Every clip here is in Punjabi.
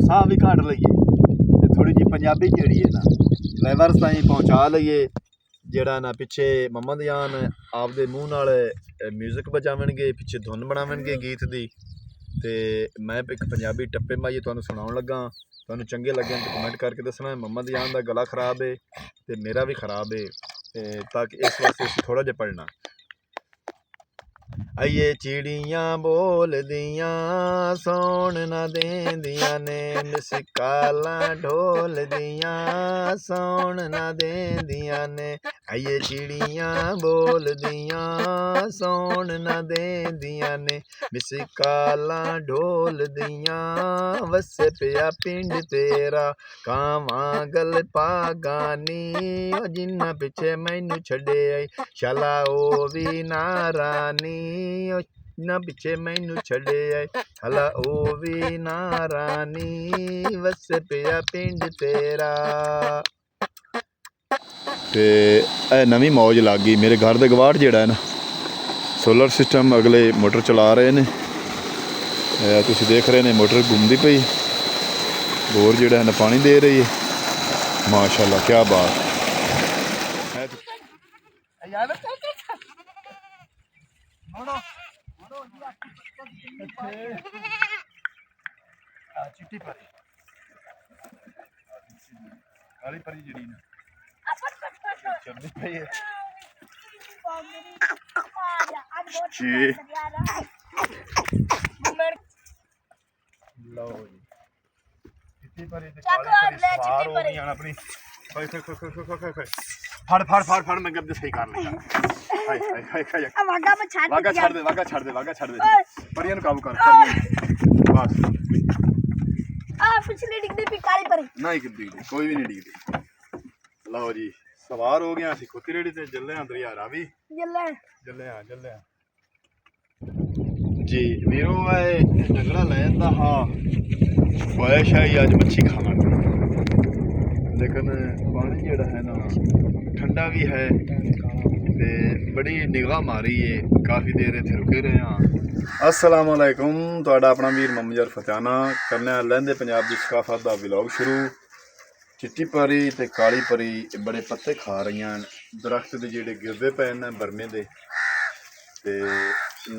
साह भी घट लईए ते थोड़ी जी पंजाबी जिहड़ी है ना लैवर्स ताईं पहुँचा लईए जिहड़ा ना पिछे मोहम्मद जान आपदे मूँह नाल म्यूजिक बजावणगे पिछे धुन बनावणगे गीत दी ते मैं एक पंजाबी टप्पे माइए तुहानूं सुणाउण लगा तुहानूं चंगे लगे तो कमेंट करके दसना मोहम्मद जान दा गला खराब है ते मेरा भी खराब है ताकि इस वास्ते थोड़ा जिहा पढ़ना आइए चिड़ियाँ बोल दियाँ सौण ना देंदियां ने मिसकालां ढोल दियाँ सौण ना देंदियां ने आइए चिड़ियाँ बोल दियाँ सौण ना देंदियां ने मिसकालां ढोल दियाँ वसे पिया पिंड तेरा कावां गल पागानी जिन्ना पिछे मैनू छड़े आई शाला ओ भी नारानी ना पिछे मैनू छड़े आए हला ओ भी नारानी वस पिया पिंड तेरा ते नवी मौज लग गई मेरे घर दे गवाड़ जेड़ा है ना सोलर सिस्टम अगले मोटर चला रहे ने तुसीं देख रहे ने मोटर घूमती पई बोर जेड़ा है ना पानी दे रही है माशाल्लाह क्या बात चिट्टी परी काली परी जड़ी ना चलदी पई है जी लो जी चिट्टी परी ते काली परी सवार हो गई अपनी फड़ फड़ फड़ फड़ मैं गब सही कर लेगा हाय हाय हाय हाय वागा छड़ दे परियां काबू कर बस पिछले डिगदी पे काली परी नहीं डिगदी कोई भी नहीं डिगदी लो जी सवार हो गया असि खुती रेड़ी ते जल्ले अंदर यार आ भी जल्ले जी वीरो है डंगरा लेंदा हां ख्वाहिश है आज मच्छी खाना लेकिन पानी जेड़ा है ना ठंडा भी है ते बड़ी निगाह मारी है काफ़ी देर इत्थे रुके रहे हाँ अस्सलाम वालेकुम तुहाडा अपना वीर मोहम्मद जर फतियाना करने लैंदे पंजाब की सकाफत का व्लॉग शुरू चिट्टी परी ते काली परी बड़े पत्ते खा रही हैं दरख्त के जेडे गिरदे पे ने बरमे दे ते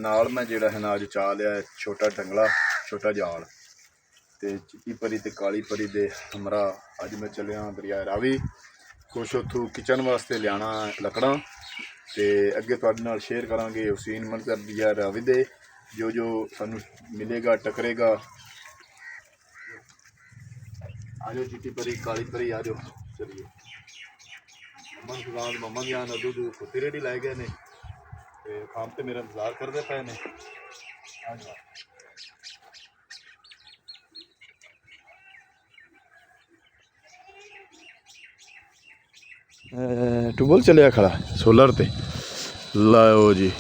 नाल मैं जेड़ा है ना अज चा लिया छोटा डंगला छोटा जाल ते चिट्टी परी ते काली परी दे हमरा अज मैं चलिया दरिया रावी कुछ उतों किचन वास्ते लियाना लकड़ा ते अगे तुहाडे नाल शेयर करांगे हुसैन मंजर दरिया रावी दे जो सानू मिलेगा टकरेगा आज चिट्टी परी काली परी आ जाओ चलिए मम्मा जान अदू दू खुती रेडी लै गए ने ते काम ते मेरा इंतजार करते पे ने ट्यूबल चलिया खड़ा सोलर ते लाओ जी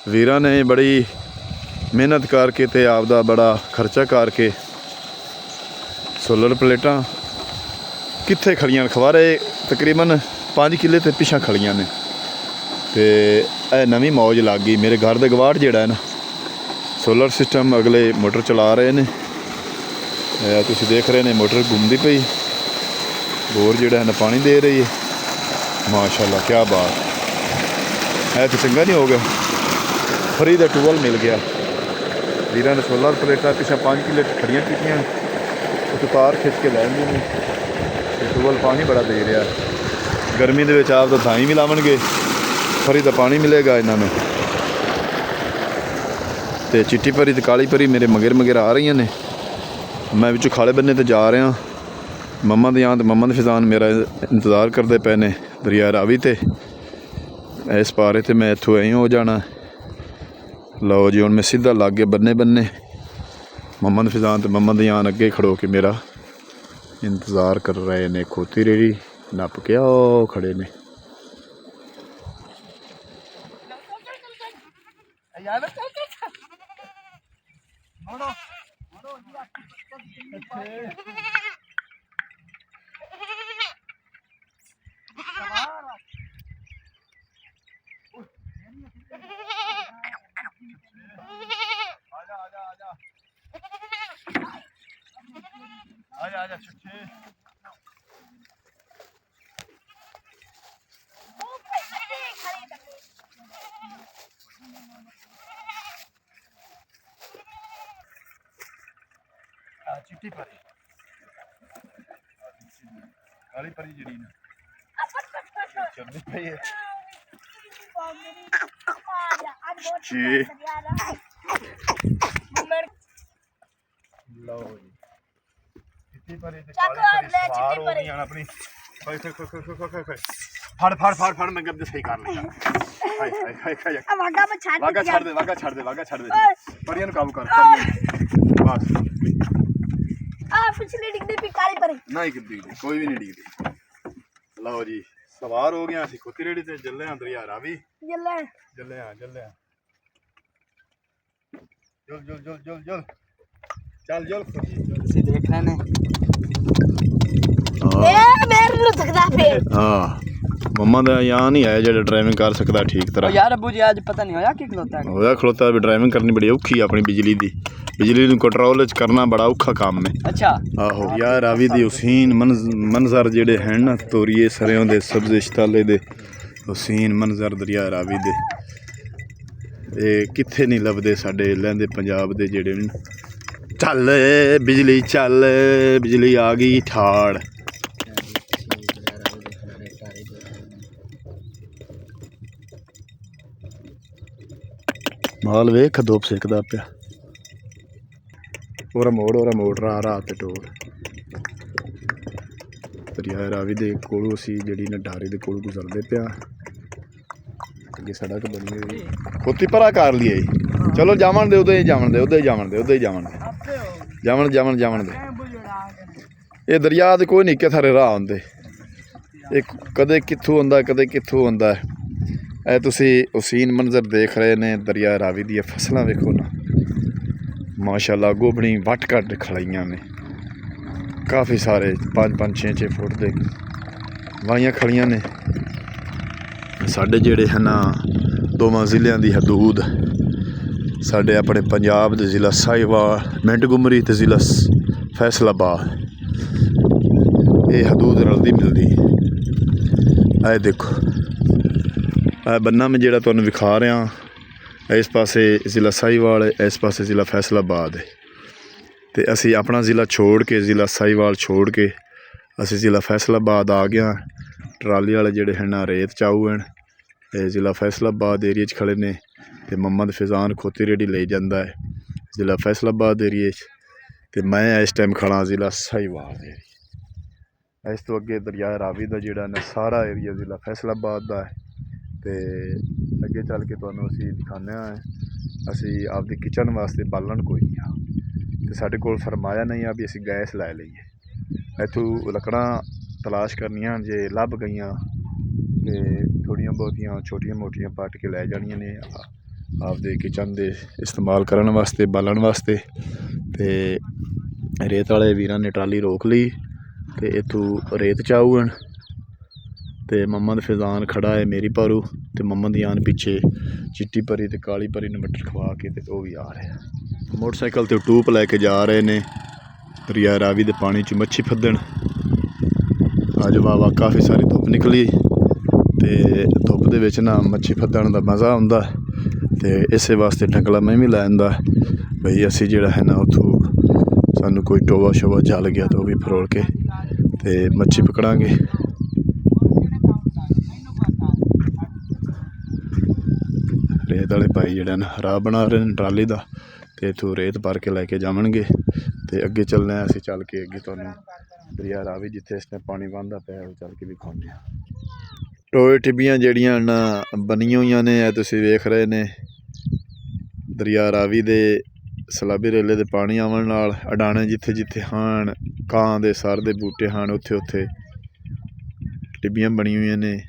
वीरा ने बड़ी मेहनत करके ते आपदा बड़ा खर्चा करके सोलर प्लेटां कित्थे खड़ियां खबारे तकरीबन 5 किले ते पिछा खड़ियां ने ते नवी मौज लग गई मेरे घर दे गवाड़ जेड़ा है ना सोलर सिस्टम अगले मोटर चला रहे ने तुसीं देख रहे ने मोटर घूमती पई बोर जेड़ा है ना पानी दे रही है माशाल्लाह क्या बात है तो चंगा नहीं हो गया फ्री दा टूबल मिल गया वीरां ने सोलर प्लेटां पिछा 5 किले खड़ियां कीतियां तो तार खिंच के लैंदे ने टूबल पानी बड़ा दे रहा गर्मी दे विच आप तो धाई भी लावणगे फ्री दा पानी मिलेगा इन्होंने ते चिट्टी परी ते काली परी मेरे मगर आ रही ने मैं विचों खाले बन्ने ते जा रहा मम्मा दी आन ते मम्मा दी फिजान मेरा इंतज़ार करते पे ने दरिया रावी ते इस पारे ते मैं इत्थों ऐं हो जाना लो जी हुण मैं सीधा लागे बन्ने मम्मा दी फिजान ते मम्मा दी आन अगे खड़ो के मेरा इंतज़ार कर रहे ने खोती रेड़ी नप के ओ खड़े ने आजा ਆ ਜਾ ਛੁੱਟੇ चिट्टी परी काली परी जड़ी ना चलनी पई है जी लो जी चिट्टी परी ते काली परी सवार हो गई अपनी खोई फड़ फड़ फड़ फड़ मैं गद्दे सही कर लेगा हाय हाय हाय हाय वागा छाड़ दे वागा छाड़ दे परियां नु काबू कर बस पिछली डिगदी भी काली परी नहीं डिगदी कोई भी नहीं डिगदी लो जी सवार हो गया ਅਸੀਂ ਖੋਤੀ ਰੇੜੀ ਤੇ ਚੱਲੇ ਆਂ ਦਰਿਆ ਰਾਵੀ ਚੱਲੇ ਆ ਜਲ ਚੱਲ ਤੁਸੀਂ ਦੇਖ ਰਹੇ ਨੇ मेरे नु थकदा फिर ਹਾਂ ਮੰਮਾ ਦਾ ਯਾਰ ਨਹੀਂ ਆਇਆ ਜਿਹੜਾ ਡਰਾਈਵਿੰਗ ਕਰ ਸਕਦਾ ਠੀਕ ਤਰ੍ਹਾਂ यार अबू जी आज पता नहीं होया कि खलोता है ਹੋਇਆ ਖਲੋਤਾ ਵੀ ਡਰਾਈਵਿੰਗ ਕਰਨੀ ਬੜੀ ਔਖੀ ਆ ਆਪਣੀ ਬਿਜਲੀ ਨੂੰ ਕੰਟਰੋਲ ਵਿੱਚ ਕਰਨਾ ਬੜਾ ਔਖਾ ਕੰਮ ਹੈ अच्छा ਆਹੋ ਯਾਰ ਰਾਵੀ ਦੀ ਹੁਸੈਨ ਮੰਜ਼ਰ ਜਿਹੜੇ ਹਨ ਨਾ ਤੋਰੀਏ ਸਰਿਆਂ ਦੇ ਸਬਜ਼ੇ ਸ਼ਤਾਲੇ ਦੇ ਹੁਸੈਨ ਮੰਜ਼ਰ ਦਰਿਆ ਰਾਵੀ ਦੇ ਇਹ ਕਿੱਥੇ ਨਹੀਂ ਲੱਭਦੇ ਸਾਡੇ ਲਹਿੰਦੇ ਪੰਜਾਬ ਦੇ ਜਿਹੜੇ ਨੇ ਚੱਲ ਬਿਜਲੀ ਆ ਗਈ ਠਾੜ ਮਾਲ ਵੇਖ ਧੁੱਪ ਸੇਕਦਾ ਪਿਆ ਉਹਰਾ ਮੋੜ ਰਾਹ ਤੇ ਟੋਰ ਦਰਿਆ ਰਾਵੀ ਦੇ ਕੋਲੋਂ ਅਸੀਂ ਜਿਹੜੀ ਨਡਾਰੇ ਦੇ ਕੋਲ ਗੁਜ਼ਰਦੇ ਪਿਆ ਅੱਗੇ ਸੜਕ ਬਣੀ ਹੋਈ ਖੋਤੀ ਪਰਾ ਕਰ ਲਈ ਚਲੋ ਜਾਵਣ ਦੇ ਉਦੋਂ ਹੀ ਜਾਵਣ ਦੇ ਇਹ ਦਰਿਆ ਦੇ ਕੋਈ ਨਿੱਕੇ ਸਾਰੇ ਰਾਹ ਹੁੰਦੇ ਇਹ ਕਦੇ ਕਿੱਥੋਂ ਆਉਂਦਾ ਇਹ ਤੁਸੀਂ ਹੁਸੈਨ ਮੰਜ਼ਰ ਦੇਖ ਰਹੇ ਨੇ ਦਰਿਆ ਰਾਵੀ ਦੀਆਂ ਫਸਲਾਂ ਵੇਖੋ ਨਾ ਮਾਸ਼ਾਅੱਲਾ ਗੋਭਣੀ ਵੱਟ ਕੱਟ ਖਲਾਈਆਂ ਨੇ ਕਾਫੀ ਸਾਰੇ 5-5 6-6 ਫੁੱਟ ਦੇ ਵਾਹੀਆਂ ਖੜੀਆਂ ਨੇ ਸਾਡੇ ਜਿਹੜੇ ਹਨ ਦੋਵਾਂ ਜ਼ਿਲ੍ਹਿਆਂ ਦੀ ਹਦੂਦ ਸਾਡੇ ਆਪਣੇ ਪੰਜਾਬ ਦੇ ਜ਼ਿਲ੍ਹਾ ਸਾਹੀਵਾਲ ਮਿੰਟਗੁਮਰੀ ਤੇ ਜ਼ਿਲ੍ਹਾ ਫੈਸਲਾਬਾਦ ਇਹ ਹਦੂਦ ਰਲਦੀ ਮਿਲਦੀ ਇਹ ਦੇਖੋ ਇਹ ਬੰਨਾ ਮੈਂ ਜਿਹੜਾ ਤੁਹਾਨੂੰ ਵਿਖਾ ਰਿਹਾ ਇਸ ਪਾਸੇ ਜ਼ਿਲ੍ਹਾ ਸਾਹੀਵਾਲ ਹੈ ਇਸ ਪਾਸੇ ਜ਼ਿਲ੍ਹਾ ਫੈਸਲਾਬਾਦ ਹੈ ਤੇ ਅਸੀਂ ਆਪਣਾ ਜ਼ਿਲ੍ਹਾ ਛੋੜ ਕੇ ਜ਼ਿਲ੍ਹਾ ਸਾਹੀਵਾਲ ਛੋੜ ਕੇ ਅਸੀਂ ਜ਼ਿਲ੍ਹਾ ਫੈਸਲਾਬਾਦ ਆ ਗਿਆ ਟਰਾਲੀ ਵਾਲੇ ਜਿਹੜੇ ਹਨ ਰੇਤ ਚਾਊ ਹਨ ਇਹ ਜ਼ਿਲ੍ਹਾ ਫੈਸਲਾਬਾਦ ਏਰੀਏ 'ਚ ਖੜੇ ਨੇ ਤੇ ਮੁਹੰਮਦ ਫੈਜ਼ਾਨ ਖੋਤੀ ਰੇੜੀ ਲਈ ਜਾਂਦਾ ਹੈ ਜ਼ਿਲ੍ਹਾ ਫੈਸਲਾਬਾਦ ਏਰੀਏ 'ਚ ਤੇ ਮੈਂ ਇਸ ਟਾਈਮ ਖੜਾ ਜ਼ਿਲ੍ਹਾ ਸਾਹੀਵਾਲ ਏਰੀਏ ਇਸ ਤੋਂ ਅੱਗੇ ਦਰਿਆ ਰਾਵੀ ਦਾ ਜਿਹੜਾ ਨਾ ਸਾਰਾ ਏਰੀਆ ਜ਼ਿਲ੍ਹਾ ਫੈਸਲਾਬਾਦ ਦਾ ਹੈ ਤੇ ਅੱਗੇ ਚੱਲ ਕੇ ਤੁਹਾਨੂੰ ਅਸੀਂ ਦਿਖਾਉਂਦੇ ਹਾਂ ਅਸੀਂ ਆਪਦੀ ਕਿਚਨ ਵਾਸਤੇ ਬਾਲਣ ਕੋਈ ਨਹੀਂ ਆ ਤੇ ਸਾਡੇ ਕੋਲ ਫਰਮਾਇਆ ਨਹੀਂ ਆ ਵੀ ਅਸੀਂ ਗੈਸ ਲੈ ਲਈਏ ਇੱਥੋਂ ਲੱਕੜਾਂ ਤਲਾਸ਼ ਕਰਨੀਆਂ ਜੇ ਲੱਭ ਗਈਆਂ ਤੇ ਥੋੜ੍ਹੀਆਂ ਬਹੁਤੀਆਂ ਛੋਟੀਆਂ ਮੋਟੀਆਂ ਪੱਟ ਕੇ ਲੈ ਜਾਣੀਆਂ ਨੇ ਆਪਦੇ ਕਿਚਨ ਦੇ ਇਸਤੇਮਾਲ ਕਰਨ ਵਾਸਤੇ ਬਾਲਣ ਵਾਸਤੇ ਤੇ ਰੇਤ ਵਾਲੇ ਵੀਰਾਂ ਨੇ ਟਰਾਲੀ ਰੋਕ ਲਈ ਤੇ ਇੱਥੋਂ ਰੇਤ ਚਾਊਣ ਤੇ ਮੁਹੰਮਦ ਫੈਜ਼ਾਨ ਖੜਾ ਹੈ ਮੇਰੀ ਪਾਰੂ ਤੇ ਮੁਹੰਮਦ ਯਾਨ ਪਿੱਛੇ ਚਿੱਟੀ ਪਰੀ ਤੇ ਕਾਲੀ ਪਰੀ ਨੂੰ ਮਟਰ ਖਵਾ ਕੇ ਤੇ ਉਹ ਵੀ ਆ ਰਿਹਾ ਮੋਟਰਸਾਈਕਲ ਤੇ ਟੂਪ ਲੈ ਕੇ ਜਾ ਰਹੇ ਨੇ ਦਰਿਆ ਰਾਵੀ ਦੇ ਪਾਣੀ 'ਚ ਮੱਛੀ ਫੱਦਣ ਅੱਜ ਵਾਵਾ ਕਾਫੀ ਸਾਰੀ ਧੁੱਪ ਨਿਕਲੀ ਤੇ ਧੁੱਪ ਦੇ ਵਿੱਚ ਨਾ ਮੱਛੀ ਫੱਦਣ ਦਾ ਮਜ਼ਾ ਆਉਂਦਾ ਤੇ ਇਸੇ ਵਾਸਤੇ ਢੰਗਲਾ ਮੈਂ ਵੀ ਲੈ ਆਂਦਾ ਬਈ ਅਸੀਂ ਜਿਹੜਾ ਹੈ ਨਾ ਉੱਥੋਂ ਸਾਨੂੰ ਕੋਈ ਟੋਵਾ ਸ਼ੋਵਾ ਚੱਲ ਗਿਆ ਤਾਂ ਉਹ ਵੀ ਫਰੋਲ ਕੇ ਤੇ ਮੱਛੀ ਪਕੜਾਂਗੇ ਰੇਤ ਵਾਲੇ ਭਾਈ ਜਿਹੜਾ ਨਾ ਰਾਹ ਬਣਾ ਰਹੇ ਨੇ ਟਰਾਲੀ ਦਾ ਤੇ ਇੱਥੋਂ ਰੇਤ ਭਰ ਕੇ ਲੈ ਕੇ ਜਾਵਣਗੇ ਤੇ ਅੱਗੇ ਚੱਲਣਾ ਅਸੀਂ ਚੱਲ ਕੇ ਅੱਗੇ ਤੁਹਾਨੂੰ ਦਰਿਆ ਰਾਵੀ ਜਿੱਥੇ ਇਸ ਟਾਈਮ ਪਾਣੀ ਵਹਿੰਦਾ ਪਿਆ ਉਹ ਚੱਲ ਕੇ ਵਿਖਾਉਂਦੇ ਹਾਂ ਟੋਏ ਟਿੱਬੀਆਂ ਜਿਹੜੀਆਂ ਨਾ ਬਣੀਆਂ ਹੋਈਆਂ ਨੇ ਇਹ ਤੁਸੀਂ ਵੇਖ ਰਹੇ ਨੇ ਦਰਿਆ ਰਾਵੀ ਦੇ ਸਲਾਬੀ ਰੇਲੇ ਦੇ ਪਾਣੀ ਆਉਣ ਨਾਲ ਅਡਾਣੇ ਜਿੱਥੇ ਜਿੱਥੇ ਹਨ ਕਾਂ ਦੇ ਸਰ ਦੇ ਬੂਟੇ ਹਨ ਉੱਥੇ ਉੱਥੇ ਟਿੱਬੀਆਂ ਬਣੀਆਂ ਹੋਈਆਂ ਨੇ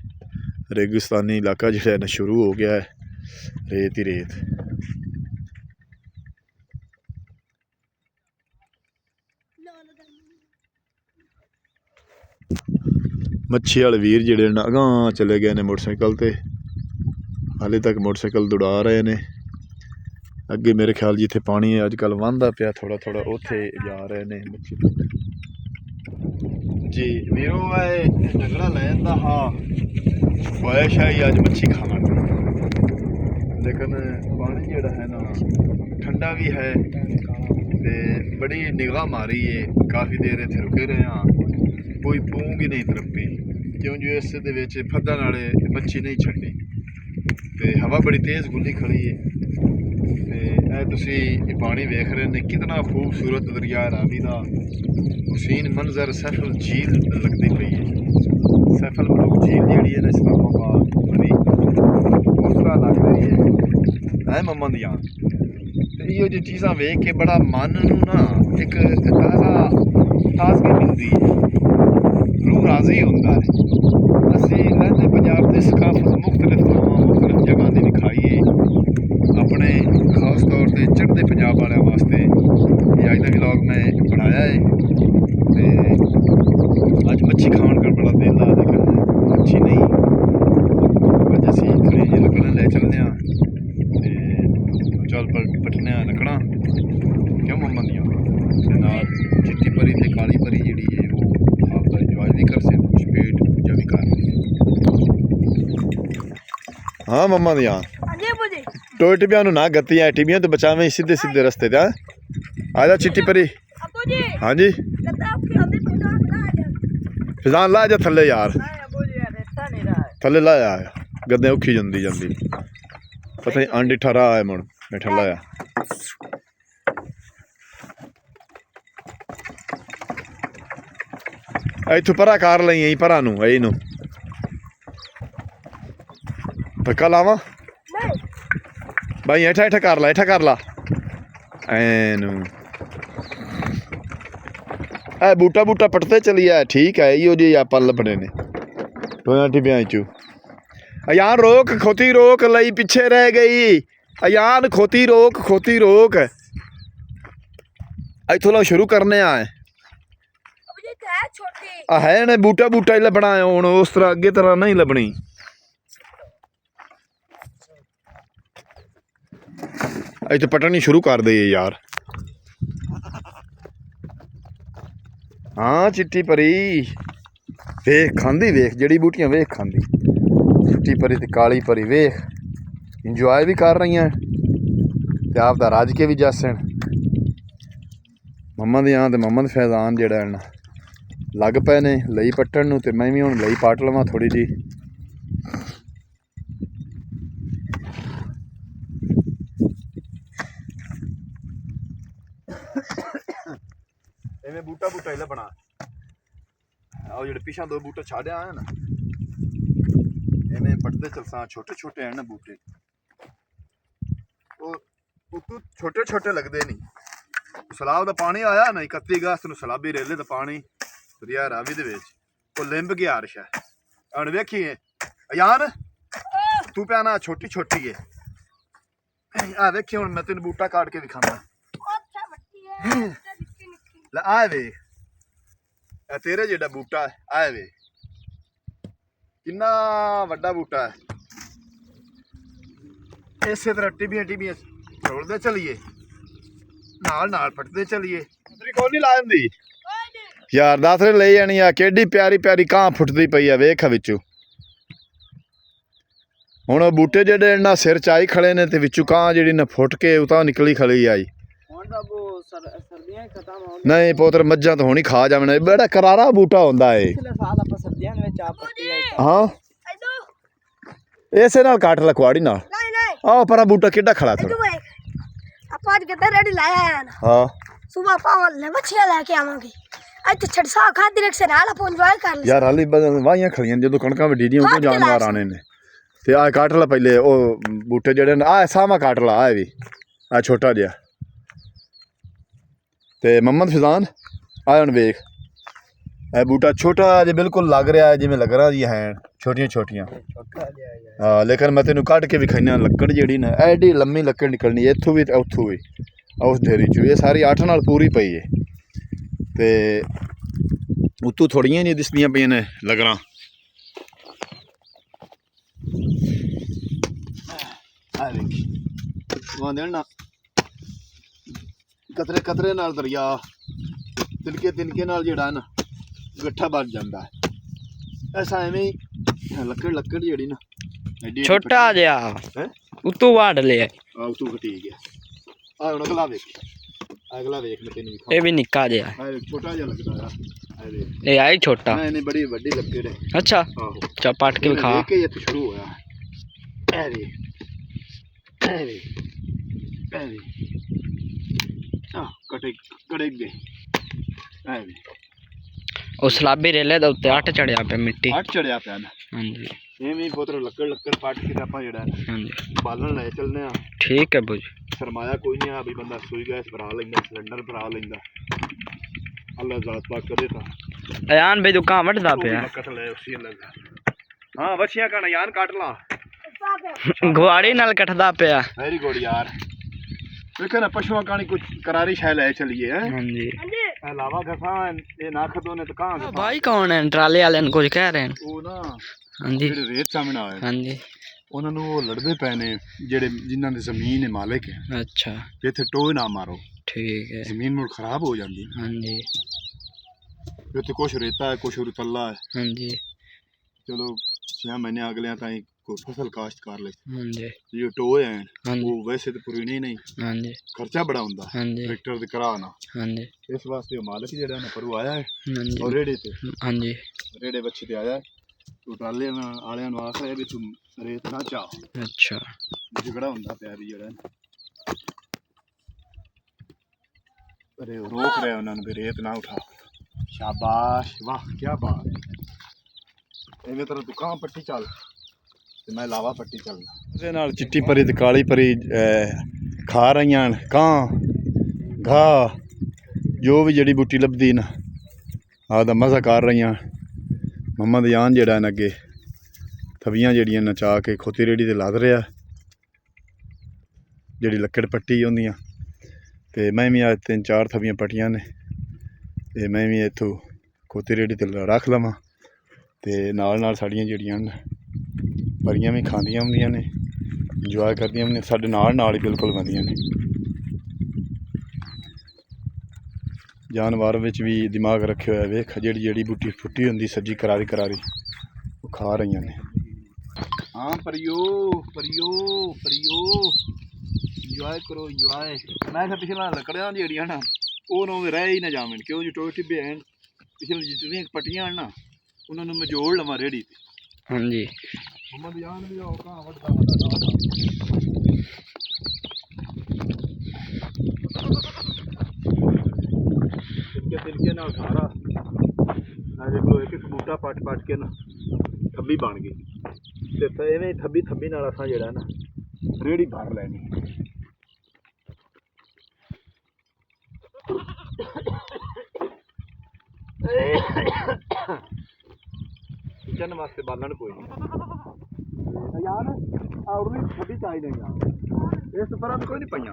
ਰੇਗਿਸਤਾਨੀ ਇਲਾਕਾ ਜਿਹੜਾ ਨਾ ਸ਼ੁਰੂ ਹੋ ਗਿਆ ਹੈ ਰੇਤ ਹੀ ਰੇਤ ਮੱਛੀ ਵਾਲੇ ਵੀਰ ਜਿਹੜੇ ਨੇ ਅਗਾਂਹ ਚਲੇ ਗਏ ਨੇ ਮੋਟਰਸਾਈਕਲ ਤੇ ਹਾਲੇ ਤੱਕ ਮੋਟਰਸਾਈਕਲ ਦੌੜਾ ਰਹੇ ਨੇ ਅੱਗੇ ਮੇਰੇ ਖਿਆਲ ਜਿੱਥੇ ਪਾਣੀ ਅੱਜ ਕੱਲ੍ਹ ਵਹਿੰਦਾ ਪਿਆ ਥੋੜ੍ਹਾ ਥੋੜ੍ਹਾ ਉੱਥੇ ਜਾ ਰਹੇ ਨੇ ਮੱਛੀ ਜੀ ਵੀਰੋ ਇਹ ਡੰਗਰਾ ਲੈ ਜਾਂਦਾ ਹਾਂ ਖੁਆਇਸ਼ ਹੈ ਅੱਜ ਮੱਛੀ ਖਾਵਾਂਗੇ ਲੇਕਿਨ ਪਾਣੀ ਜਿਹੜਾ ਹੈ ਨਾ ਠੰਡਾ ਵੀ ਹੈ ਤੇ ਬੜੀ ਨਿਗਾਹ ਮਾਰੀ ਹੈ ਕਾਫੀ ਦੇਰ ਇੱਥੇ ਰੁਕੇ ਰਹੇ ਹਾਂ ਕੋਈ ਪੂੰਗ ਹੀ ਨਹੀਂ ਤਰਪੀ ਕਿਉਂ ਜੋ ਇਸ ਦੇ ਵਿੱਚ ਫੱਦਾਂ ਨਾਲੇ ਮੱਛੀ ਨਹੀਂ ਛੱਡੀ ਤੇ ਹਵਾ ਬੜੀ ਤੇਜ਼ ਗੁੱਲੀ ਖੜੀ ਹੈ ਤੇ ਇਹ ਤੁਸੀਂ ਇਹ ਪਾਣੀ ਵੇਖ ਰਹੇ ਨੇ ਕਿੰਨਾ ਖੂਬਸੂਰਤ ਦਰਿਆ ਰਾਵੀ ਦਾ ਹੁਸੀਨ ਮੰਜ਼ਰ ਸੈਫਲ ਝੀਲ ਲੱਗਦੀ ਪਈ ਹੈ ਸੈਫਲ ਮਲੂਕ ਝੀਲ ਜਿਹੜੀ ਹੈ ਨਾ ਇਸਲਾਮਾਬਾਦ ਬੜੀ ਉਸ ਤਰ੍ਹਾਂ ਲੱਗ ਰਹੀ ਹੈ ਮੰਮਾ ਦੀਆਂ ਤੇ ਇਹੋ ਜਿਹੀ ਚੀਜ਼ਾਂ ਵੇਖ ਕੇ ਬੜਾ ਮਨ ਨੂੰ ਨਾ ਇੱਕ ਤਾਜ਼ਗੀ ਮਿਲਦੀ ਹੈ ਰੂਹ ਰਾਜ਼ੀ ਹੁੰਦਾ ਹੈ ਅਸੀਂ ਰਹਿੰਦੇ ਪੰਜਾਬ ਦੇ ਸਕਾਫਤ ਮੁਖਤਲਿਫ ਥਾਵਾਂ ਮੁਖਤਲਿਫ ਜਗ੍ਹਾ ਦੀ ਵਿਖਾਈਏ ਆਪਣੇ ਖਾਸ ਤੌਰ ਤੇ ਚੜ੍ਹਦੇ ਪੰਜਾਬ ਵਾਲਿਆਂ ਵਾਸਤੇ ਇਹ ਅੱਜ ਦਾ ਵਲੌਗ ਮੈਂ ਬਣਾਇਆ ਹੈ ਤੇ ਅੱਜ ਮੱਛੀ ਖਾਣ ਦਾ ਬੜਾ ਦਿਲ ਆ ਲੇਕਿਨ ਮੱਛੀ ਨਹੀਂ ਅੱਜ ਅਸੀਂ ਥੋੜੀ ਜਿਹੀ ਲੱਕੜਾਂ ਲੈ ਚੱਲਦੇ ਹਾਂ ਤੇ ਚੱਲ ਪਟਨੇ ਆ ਲੱਕੜਾਂ ਕਿਉਂ ਮੰਮਾ ਦੀਆਂ ਤੇ ਨਾਲ ਚਿੱਟੀ ਪਰੀ ਤੇ ਕਾਲੀ ਪਰੀ ਜਿਹੜੀ ਹੈ ਉਹ ਆਪ ਦਾ ਇੰਜੋਏ ਵੀ ਕਰ ਸਕਦੇ ਕੁਛ ਪੇਟ ਪੂਜਾ ਵੀ ਕਰ हाँ मम्मा दियाँ टोए टिबिया ना गत्तियाँ टिबियाँ तो बचावे सीधे सीधे रस्ते ते आजा चिट्टी परी हाँ जी फिजान ला जा थले यार थले ला जा गद्दे औखी जंदी जंदी पता नहीं आंडी ठहरा है मुड़ मैं ठल्ला इथों परा कार लई यहीं परा नू यही नू धक्का लावा भाई हेठा हेठा कर ला एनू ए बूटा बूटा पटते चलिए ठीक है इो जी आप लभने ने टोया टिबिया चू अयान रोक खोती रोक लई पिछे रह गई अयान खोती रोक इथों लो शुरू करने आए है ने बूटा बूटा ही लभना है हुण उस तरह अगे तरह नहीं लभनी इतने पटनी शुरू कर दे यार हाँ चिट्टी परी वेख खांदी वेख जड़ी बूटियां वेख खांदी चिट्टी परी ते काली परी वेख इंजॉय भी कर रही हैं ते आप दा रज के भी जसन मम्मा दे ते मम्मा दे फैजान जेड़ा है ना लग पे ने लई पट्टन नूं ते मैं भी हुण लई पट लवां थोड़ी जी इवें बूटा बूटा ही लभना आओ जेडे पिछा दो बूटा छाड़िया है ना इवें पटते चलसा छोटे छोटे हैं ना बूटे वो छोटे छोटे लगते नहीं सैलाब का पानी आया ना 31 अगस्त नूं सैलाबी रेले का पानी दरिया रावी दे विच वो लिंब गया अर्श है हुण वेखिए अयान तू पिया ना छोटी छोटी है आ वेखी हुण मैं तेन बूटा काट के दिखाना आ वे तेरे जेड़ा बूटा है आ वे किन्ना वड्डा बूटा है इस तरह टिबियां टिबियां छोड़ते चलिए नाल नाल पटते चलिए कौन नहीं ला दी यार दस ले जानी आ केडी प्यारी प्यारी कां फुटती पई है वेख विचू हुण बूटे जेडे ना सिर च आई खड़े ने ते विचू कां जेडी ना फुट के उतां निकली खड़ी आई नहीं पोतर मज्जा तो होनी खा जावना बड़ा करारा बूटा होंदा है हाँ ऐसे नाल काट ला कुआड़ी नाल आओ परा बूटा किड्डा खड़ा थोड़ा ਆਪਾਂ ਅੱਜ ਕਿਤੇ ਰੈਡੀ ਲਾਇਆ ਆ ਨਾ हाँ ਸਵੇਰ ਪਾਵਾਂ ਲੈ ਮੱਛੀਆਂ ਲੈ ਕੇ ਆਵਾਂਗੇ ਇੱਥੇ ਛੜਸਾ ਖਾਦੀ ਰਿਕ ਸੇ ਨਾਲ ਆਪਾਂ ਇੰਜੋਏ ਕਰ ਲਈ यार हाली वाहियां खड़ियां जो कणकां वड्डीਆਂ उतो जानवर आने ने ते आ काट ला पहले ओ बूटे जेडे आ सामा काट ला आ भी आ छोटा जिहा ते मोहम्मद फिजान आ हुण वेख ए बूटा छोटा जे बिल्कुल लग रहा है जिवें लग रहा जी है छोटियां छोटियां हाँ लेकिन मैं तेनों कट के विखाइना लकड़ जी ना एडी लम्मी लकड़ निकलनी इत्थों भी उथों भी उस ढेरी चो ये सारी 8 नाल पूरी पई है ते उतों थोड़ियां जी दिसदियां पईयां ने लगरां आ वेख ना कतरे कतरे नाल दरिया तिनके तिनके नाल जेड़ा ना ਗੱਠਾ ਬਣ ਜਾਂਦਾ ਹੈ। ਐਸਾ ਐਵੇਂ ਹੀ ਲੱਕੜ ਜਿਹੜੀ ਨਾ छोटा जिहा है उतों वाड़ लिया तू ठीक है आ हुन अगला वेख मैं तेन ये भी निक्का जिहा छोटा जिहा लगदा है ये आई छोटा नहीं बड़ी बड़ी लकड़ है अच्छा आहो चा पट के खा के ये तो शुरू होया अरे अरे अरे कटे गए अरे ਉਹ ਸਲਾਬੀ ਰੇਲੇ ਦੇ ਉੱਤੇ ਅੱਟ ਚੜਿਆ ਪਿਆ ਮਿੱਟੀ ਅੱਟ ਚੜਿਆ ਪਿਆ ਨਾ ਹਾਂਜੀ ਐਵੇਂ ਪੁੱਤਰ ਲੱਕੜ ਪੱਟ ਕੇ ਆਪਾਂ ਜਿਹੜਾ ਹਾਂਜੀ ਬਾਲਣ ਲੈ ਚੱਲਨੇ ਆ ਠੀਕ ਹੈ ਬੁਝ ਸਰਮਾਇਆ ਕੋਈ ਨਹੀਂ ਆ ਵੀ ਬੰਦਾ ਸੂਈ ਗੈਸ ਭਰਾ ਲੈਂਦਾ ਸਿਲੰਡਰ ਭਰਾ ਲੈਂਦਾ ਅੱਲਾਹ ਜ਼ਾਤ ਪਾਕ ਕਰੇ ਤਾਂ ਅਯਾਨ ਬਈ ਦੁਕਾਨ ਵੱਢਦਾ ਪਿਆ ਕੱਟ ਲੈ ਉਸੇ ਲੱਗਾ ਹਾਂ ਬੱਚੀਆਂ ਕਹਣਾ ਯਾਨ ਕੱਟ ਲਾ ਗੁਆੜੀ ਨਾਲ ਕੱਟਦਾ ਪਿਆ ਵੈਰੀ ਗੁੱਡ ਯਾਰ ਵੇਖੋ ਨਾ ਪਸ਼ੂਆਂ ਕਾਣੀ ਕੁਝ ਕਰਾਰੀ ਸ਼ੈ ਲੈ ਚਲੀਏ ਹੈ ਹਾਂਜੀ ਲਾਵਾ ਘਸਾ ਇਹ ਨਾ ਖਦੋ ਨੇ ਤਾਂ ਕਹਾਂ ਭਾਈ ਕੌਣ ਹੈ ਟਰਾਲੇ ਵਾਲਿਆਂ ਨੂੰ ਕੁਝ ਕਹਿ ਰਹੇ ਨੇ ਉਹ ਨਾ ਹਾਂਜੀ ਜਿਹੜੇ ਰੇਤ ਸਾਹਮਣੇ ਆਏ ਹਾਂਜੀ ਉਹਨਾਂ ਨੂੰ ਉਹ ਲੜਦੇ ਪਏ ਨੇ ਜਿਹੜੇ ਜਿਨ੍ਹਾਂ ਦੀ ਜ਼ਮੀਨ ਹੈ ਮਾਲਕ ਹੈ ਅੱਛਾ ਇੱਥੇ ਟੋਏ ਨਾ ਮਾਰੋ ਠੀਕ ਹੈ ਜ਼ਮੀਨ ਮੁੜ ਖਰਾਬ ਹੋ ਜਾਂਦੀ ਹਾਂਜੀ ਇੱਥੇ ਕੁਛ ਰੇਤਾ ਹੈ ਕੁਛ ਰਤਲਾ ਹੈ ਹਾਂਜੀ ਚਲੋ 6 ਮਹੀਨੇ ਅਗਲਿਆਂ ਤਾਈਂ ਕੋਈ फसल काश्त कर ले ਹਾਂਜੀ जो टोए हैं हाँ वो वैसे तो पुराने नहीं ਹਾਂਜੀ खर्चा बड़ा होंदा ਹਾਂਜੀ ट्रैक्टर ते कराना ਹਾਂਜੀ इस वास्ते वो मालिक जेड़ा ना परू आया है ਹਾਂਜੀ और रेड़े ते ਹਾਂਜੀ रेड़े बच्चे ते आया है तू टाले वालियां नु आख रहा है भी तू रेत ना चाह अच्छा झगड़ा होंदा प्यारी जेड़ा अरे रोक रहे उन्होंने भी रेत ना उठा शाबाश वाह क्या बात एवें तरह दुकान पट्टी चल ਤੇ ਮੈਂ ਲਾਵਾ ਪੱਟੀ ਚੱਲਦਾ ਉਹਦੇ ਨਾਲ ਚਿੱਟੀ ਪਰੀ ਤੇ ਕਾਲੀ ਪਰੀ ਖਾ ਰਹੀਆਂ ਕਾਂ ਘਾਹ ਜੋ ਵੀ ਜੜੀ ਬੂਟੀ ਲੱਭਦੀ ਨਾ ਆਪਦਾ ਮਜ਼ਾ ਕਰ ਰਹੀਆਂ ਮੁਹੰਮਦ ਯਾਨ ਜਿਹੜਾ ਨਾ ਅੱਗੇ ਥਵੀਆਂ ਜਿਹੜੀਆਂ ਨਚਾ ਕੇ ਖੋਤੀ ਰੇੜੀ ਤੇ ਲੱਦ ਰਿਹਾ ਜਿਹੜੀ ਲੱਕੜ ਪੱਟੀ ਹੁੰਦੀਆਂ ਤੇ ਮੈਂ ਵੀ ਅੱਜ 3-4 ਥਵੀਆਂ ਪੱਟੀਆਂ ਨੇ ਤੇ ਮੈਂ ਵੀ ਇੱਥੋਂ ਖੋਤੀ ਰੇੜੀ ਤੇ ਰੱਖ ਲਵਾਂ ਤੇ ਨਾਲ ਸਾਡੀਆਂ ਜਿਹੜੀਆਂ ਪਰੀਆਂ ਵੀ ਖਾਂਦੀਆਂ ਹੁੰਦੀਆਂ ਨੇ ਇੰਜੋਏ ਕਰਦੀਆਂ ਹੁੰਦੀਆਂ ਸਾਡੇ ਨਾਲ ਹੀ ਬਿਲਕੁਲ ਬੰਦੀਆਂ ਨੇ ਜਾਨਵਰ ਵਿੱਚ ਵੀ ਦਿਮਾਗ ਰੱਖਿਆ ਹੋਇਆ ਵੇਖ ਜਿਹੜੀ ਬੂਟੀ ਫੁੱਟੀ ਹੁੰਦੀ ਸੱਜੀ ਕਰਾਰੀ ਉਹ ਖਾ ਰਹੀਆਂ ਨੇ ਹਾਂ ਪਰਿਓ ਇੰਜੋਏ ਕਰੋ ਇੰਜੋਏ ਮੈਂ ਤਾਂ ਪਿਛਲਾ ਲੱਕੜਾਂ ਜਿਹੜੀਆਂ ਨਾ ਉਹ ਨੂੰ ਰਹਿ ਹੀ ਨਾ ਜਾਵਣ ਕਿਉਂ ਜੀ ਟੋਏ ਟਿੱਬੇ ਹਨ ਪਿਛਲੇ ਜਿਤਨੀਆਂ ਪੱਟੀਆਂ ਹਨ ਨਾ ਉਹਨਾਂ ਨੂੰ ਮੈਂ ਜੋੜ ਲਵਾਂ ਰੇੜੀ ਤੇ ਹਾਂਜੀ ਮੁਹੰਮਦ ਯਾਨ ਵੀ ਉਹ ਕਾਂ ਵੱਡਾ ਤਿਲਕੇ ਨਾਲ ਸਾਰਾ ਅਰੇ ਕੋਲ ਇੱਕ ਬੂਟਾ ਪੱਟ ਕੇ ਨਾ ਥੱਬੀ ਬਣ ਗਈ ਤੇ ਐਵੇਂ ਥੱਬੀ ਨਾਲ ਅਸਾਂ ਜਿਹੜਾ ਨਾ ਰੇੜੀ ਭਰ ਲੈਣੀ ਕਿਚਨ ਵਾਸਤੇ ਬਾਲਣ ਕੋਈ ਨਹੀਂ यार और छब्बी चाहिए यार इस पर कोई नहीं पाइया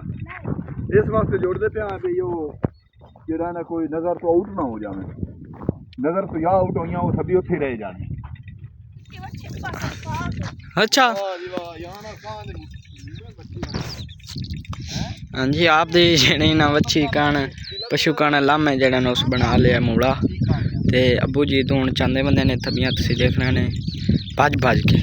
इस वास्ते जोड़ते पे भी जो ना कोई नज़र तो आउट ना हो जाए नज़र तो या आउट हुई वो सभी उत्थे रह जाने अच्छा हाँ जी आप दी जेह्ड़ी ना वच्छी कण पशु कण लामे जेह्ड़ा ने उस बना लिया मूला ते अब्बू जी तो हुण चांदे बंदे ने थबियां तुसीं देखना ने भज के